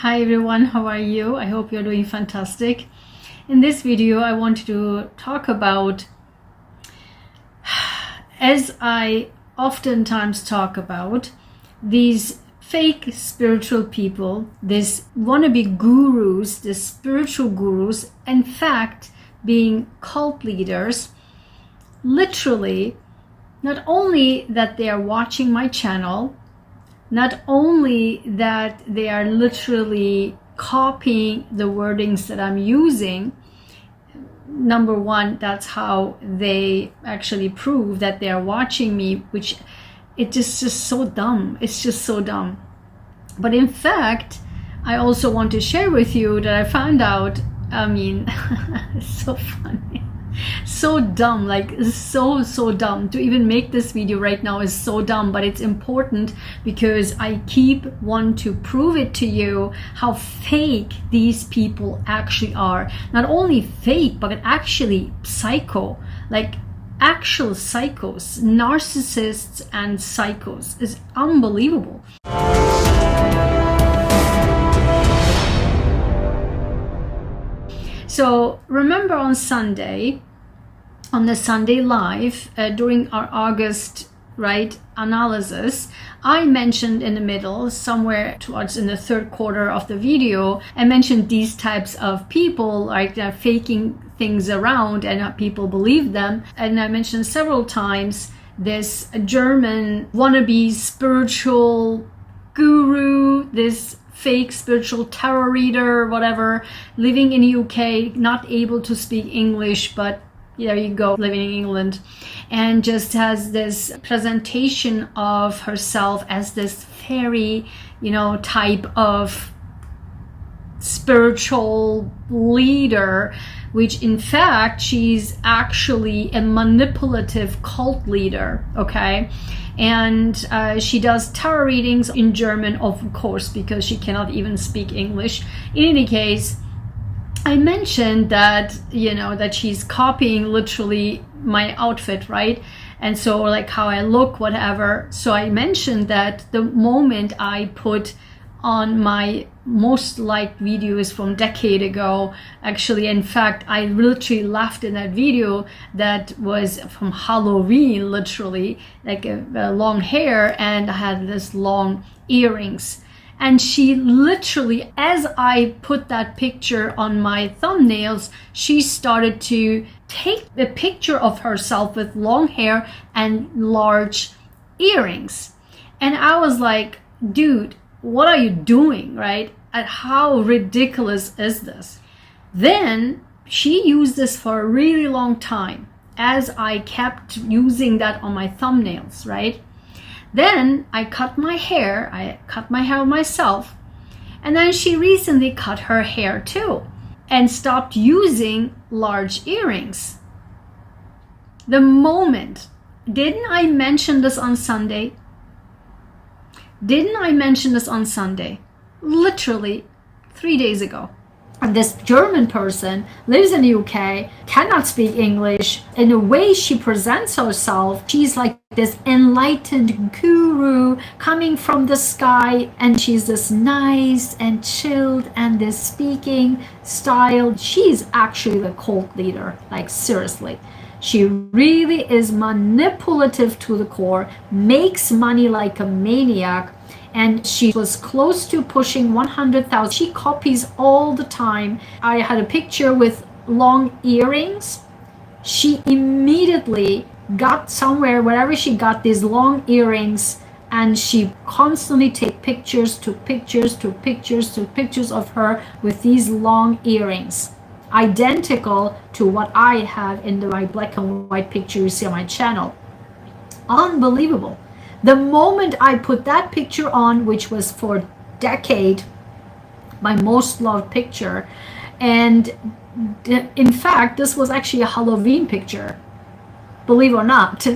Hi everyone, how are you? I hope you're doing fantastic. In this video, I want to talk about, as I oftentimes talk about, these fake spiritual people, these wannabe gurus, the spiritual gurus, in fact, being cult leaders, literally, not only that they are watching my channel, not only that they are literally copying the wordings that I'm using. Number one, that's how they actually prove that they are watching me, which it is just so dumb. It's just so dumb. But in fact, I also want to share with you that I found out, it's so funny. So dumb, like so dumb. To even make this video right now is so dumb, but it's important because I keep want to prove it to you how fake these people actually are. Not only fake, but actually psycho, like actual psychos, narcissists and psychos. Is unbelievable. So remember on the Sunday live, during our August analysis, I mentioned in the middle, somewhere towards in the third quarter of the video, I mentioned these types of people, like they're faking things around and people believe them. And I mentioned several times this German wannabe spiritual guru, this fake spiritual tarot reader, whatever, living in UK, not able to speak English, but there you go, living in England, and just has this presentation of herself as this fairy, type of spiritual leader, which in fact she's actually a manipulative cult leader, okay? And she does tarot readings in German, of course, because she cannot even speak English. In any case, I mentioned that, that she's copying literally my outfit, right? And so like how I look, whatever. So I mentioned that the moment I put on my most liked videos from a decade ago, actually, in fact, I literally laughed in that video that was from Halloween, literally, like a long hair, and I had this long earrings. And she literally, as I put that picture on my thumbnails, she started to take a picture of herself with long hair and large earrings. And I was like, dude, what are you doing, right? And how ridiculous is this? Then she used this for a really long time as I kept using that on my thumbnails, right? Then I cut my hair myself, and then she recently cut her hair too and stopped using large earrings. The moment, didn't I mention this on Sunday? Literally 3 days ago. And this German person lives in the UK, cannot speak English. In the way she presents herself, she's like this enlightened guru coming from the sky, and she's this nice and chilled, and this speaking style. She's actually the cult leader, like seriously. She really is manipulative to the core, makes money like a maniac, and she was close to pushing 100,000. She copies all the time. I had a picture with long earrings. She immediately got somewhere, wherever she got these long earrings, and she constantly took pictures of her with these long earrings, identical to what I have in my black and white picture you see on my channel. Unbelievable. The moment I put that picture on, which was for a decade my most loved picture, and in fact this was actually a Halloween picture, believe it or not,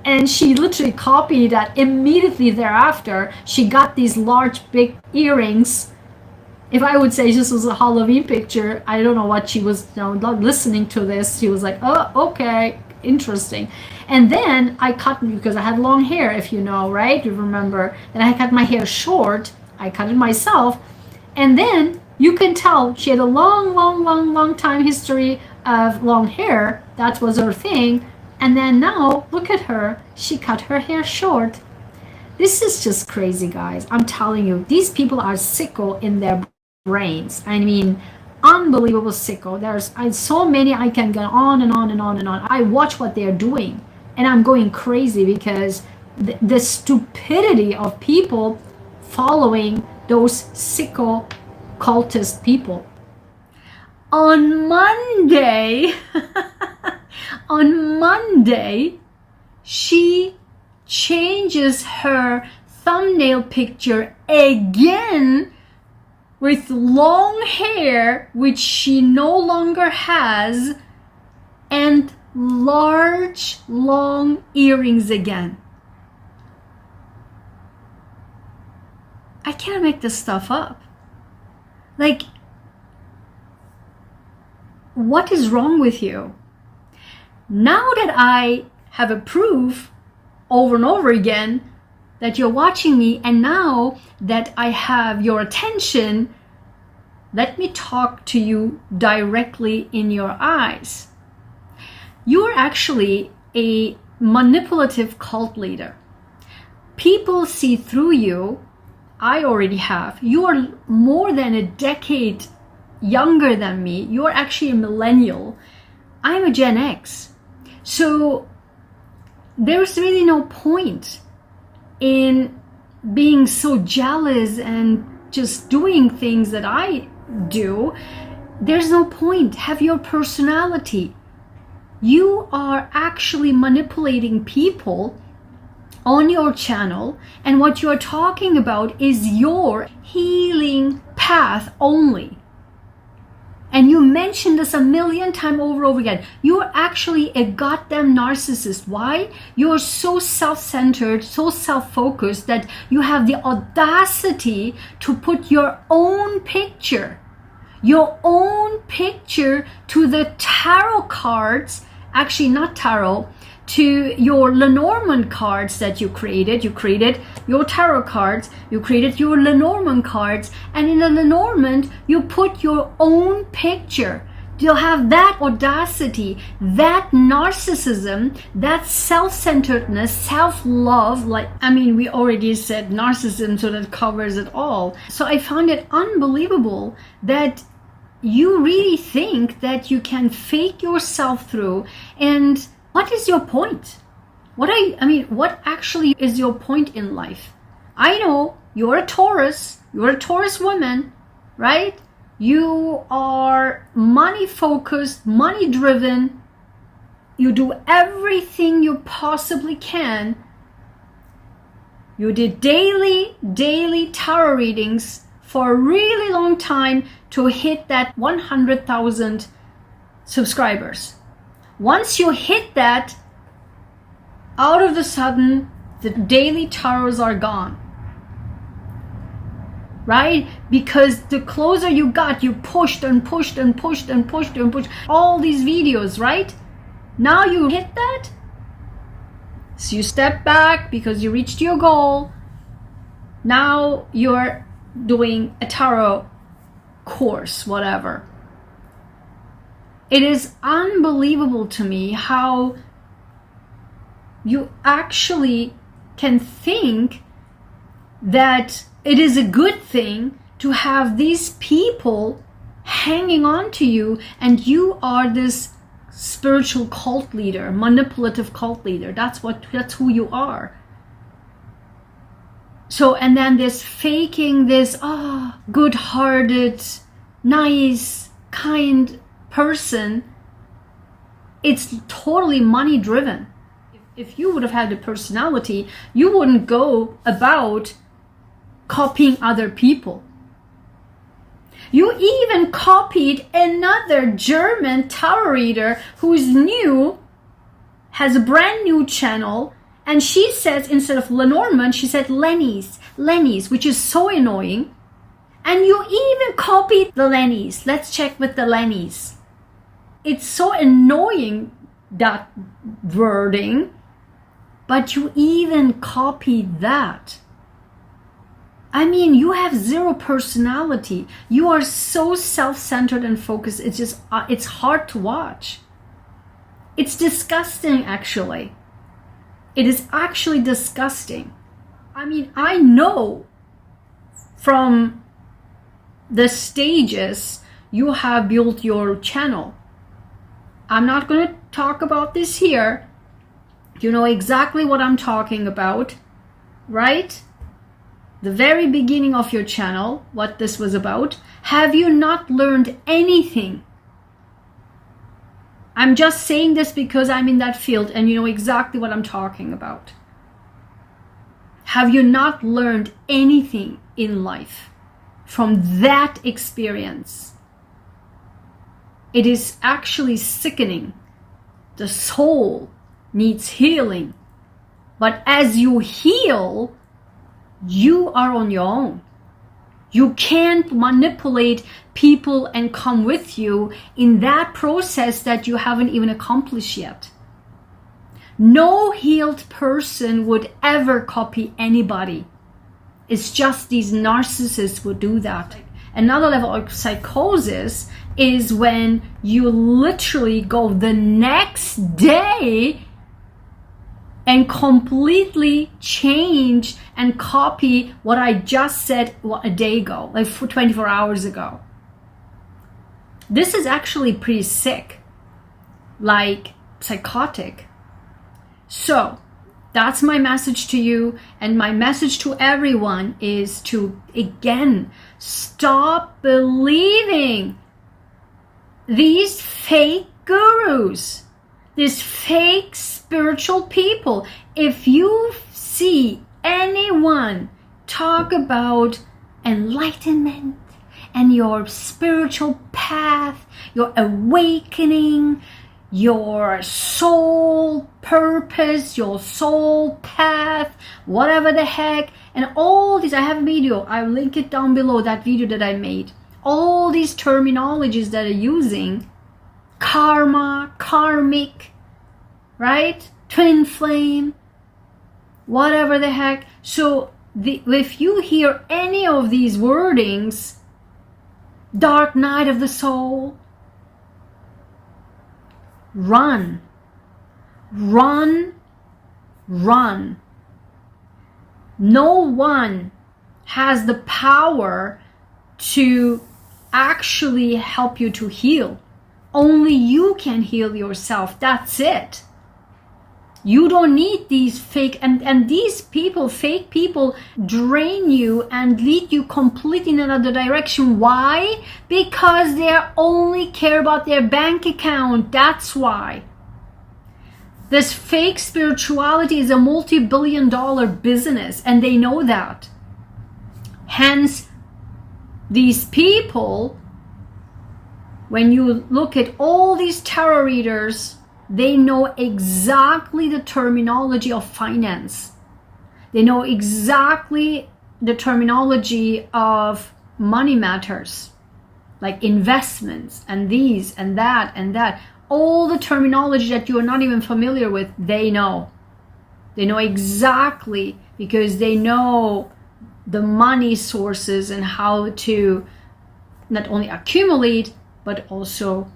and she literally copied that immediately thereafter. She got these large big earrings. If I would say this was a Halloween picture, I don't know what she was listening to this. She was like, oh, okay, interesting. And then I cut, because I had long hair, if you know, right? You remember. Then I cut my hair short. I cut it myself. And then you can tell she had a long time history of long hair. That was her thing. And then now, look at her. She cut her hair short. This is just crazy, guys. I'm telling you, these people are sicko in their brains. I mean, unbelievable sicko. There's so many, I can go on and on and on and on. I watch what they're doing and I'm going crazy because the stupidity of people following those sicko cultist people. On Monday, on Monday, she changes her thumbnail picture again with long hair, which she no longer has, and large, long earrings again. I can't make this stuff up. Like, what is wrong with you? Now that I have a proof over and over again that you're watching me, and now that I have your attention, let me talk to you directly in your eyes. You're actually a manipulative cult leader. People see through you. I already have. You are more than a decade younger than me. You're actually a millennial. I'm a Gen X. So there's really no point in being so jealous and just doing things that I do. There's no point. Have your personality. You are actually manipulating people on your channel, and what you're talking about is your healing path only. And you mentioned this a million times over again. You're actually a goddamn narcissist. Why? You're so self-centered, so self-focused that you have the audacity to put your own picture to the tarot cards, actually not tarot, to your Lenormand cards that you created. You created your tarot cards, you created your Lenormand cards, and in the Lenormand, you put your own picture. You'll have that audacity, that narcissism, that self-centeredness, self-love. Like, I mean, we already said narcissism, so that covers it all. So I found it unbelievable that you really think that you can fake yourself through. And what is your point? What actually is your point in life? I know you're a Taurus woman, right? You are money focused, money driven. You do everything you possibly can. You did daily tarot readings for a really long time to hit that 100,000 subscribers. Once you hit that, out of the sudden, the daily tarots are gone. Right? Because the closer you got, you pushed and pushed and pushed and pushed and pushed all these videos, right? Now you hit that, so you step back because you reached your goal. Now you're doing a tarot course, whatever. It is unbelievable to me how you actually can think that it is a good thing to have these people hanging on to you, and you are this spiritual cult leader, manipulative cult leader. That's who you are. So, and then this faking this good-hearted, nice, kind person, it's totally money driven. If you would have had a personality, you wouldn't go about copying other people. You even copied another German tarot reader who's new, has a brand new channel, and she says, instead of Lenormand, she said Lenny's, which is so annoying. And you even copied the Lenny's. Let's check with the Lenny's. It's so annoying, that wording, but you even copied that. I mean, you have zero personality. You are so self-centered and focused. It's just, it's hard to watch. It's disgusting, actually. It is actually disgusting. I mean, I know from the stages you have built your channel. I'm not going to talk about this here. You know exactly what I'm talking about, right? The very beginning of your channel, what this was about. Have you not learned anything? I'm just saying this because I'm in that field and you know exactly what I'm talking about. Have you not learned anything in life from that experience? It is actually sickening. The soul needs healing. But as you heal, you are on your own. You can't manipulate people and come with you in that process that you haven't even accomplished yet. No healed person would ever copy anybody. It's just these narcissists would do that. Another level of psychosis is when you literally go the next day and completely change and copy what I just said a day ago, like 24 hours ago. This is actually pretty sick, like psychotic. So that's my message to you, and my message to everyone is to, again, stop believing these fake gurus, these fake spiritual people. If you see anyone talk about enlightenment and your spiritual path, your awakening, your soul purpose, your soul path, whatever the heck, and all these, I have a video, I'll link it down below, that video that I made. All these terminologies that are using, karma, karmic, right? Twin flame, whatever the heck. So if you hear any of these wordings, dark night of the soul, run, run, run. No one has the power to actually help you to heal. Only you can heal yourself. That's it. You don't need these fake, and these people, fake people, drain you and lead you completely in another direction. Why? Because they only care about their bank account. That's why. This fake spirituality is a multi-billion-dollar business, and they know that. Hence, these people, when you look at all these tarot readers, they know exactly the terminology of finance. They know exactly the terminology of money matters, like investments and these and that and that. All the terminology that you are not even familiar with, they know. They know exactly, because they know the money sources and how to not only accumulate, but also